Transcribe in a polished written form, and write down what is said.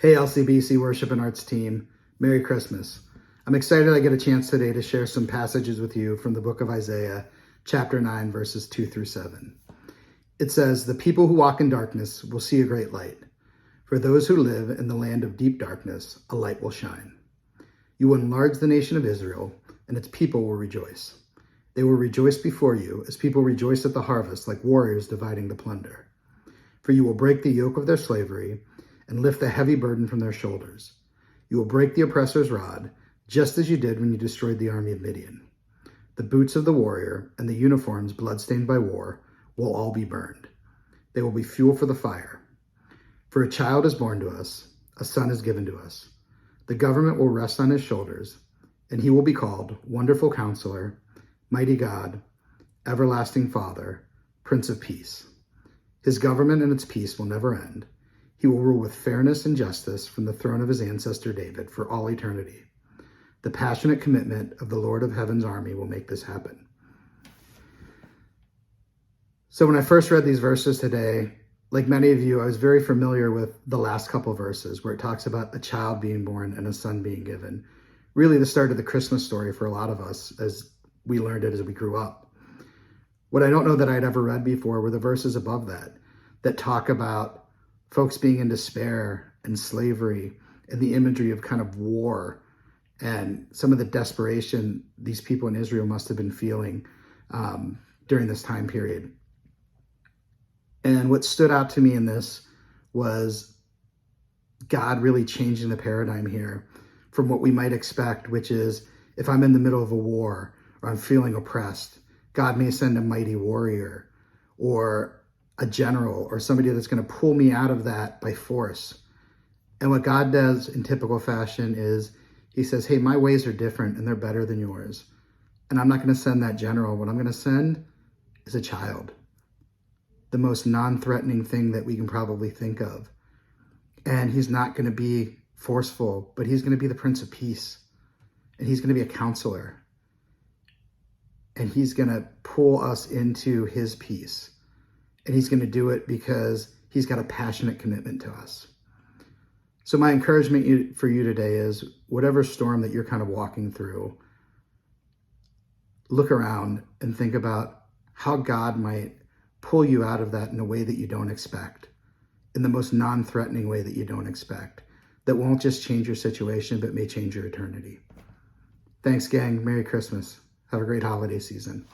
Hey, LCBC Worship and Arts team, Merry Christmas. I'm excited I get a chance today to share some passages with you from the book of Isaiah, chapter 9, verses 2 through 7. It says, "The people who walk in darkness will see a great light. For those who live in the land of deep darkness, a light will shine. You will enlarge the nation of Israel, and its people will rejoice. They will rejoice before you as people rejoice at the harvest, like warriors dividing the plunder. For you will break the yoke of their slavery and lift the heavy burden from their shoulders. You will break the oppressor's rod, just as you did when you destroyed the army of Midian. The boots of the warrior and the uniforms bloodstained by war will all be burned. They will be fuel for the fire. For a child is born to us, a son is given to us. The government will rest on his shoulders, and he will be called Wonderful Counselor, Mighty God, Everlasting Father, Prince of Peace. His government and its peace will never end. He will rule with fairness and justice from the throne of his ancestor David for all eternity. The passionate commitment of the Lord of Heaven's army will make this happen." So when I first read these verses today, like many of you, I was very familiar with the last couple verses where it talks about a child being born and a son being given. Really the start of the Christmas story for a lot of us as we learned it as we grew up. What I don't know that I'd ever read before were the verses above that talk about folks being in despair and slavery and the imagery of kind of war and some of the desperation these people in Israel must have been feeling during this time period. And what stood out to me in this was God really changing the paradigm here from what we might expect, which is if I'm in the middle of a war or I'm feeling oppressed, God may send a mighty warrior or a general or somebody that's going to pull me out of that by force. And what God does in typical fashion is he says, hey, my ways are different and they're better than yours. And I'm not going to send that general. What I'm going to send is a child, the most non-threatening thing that we can probably think of. And he's not going to be forceful, but he's going to be the Prince of Peace. And he's going to be a counselor. And he's going to pull us into his peace. And he's going to do it because he's got a passionate commitment to us. So my encouragement for you today is whatever storm that you're kind of walking through, look around and think about how God might pull you out of that in a way that you don't expect, in the most non-threatening way that you don't expect, that won't just change your situation, but may change your eternity. Thanks, gang. Merry Christmas. Have a great holiday season.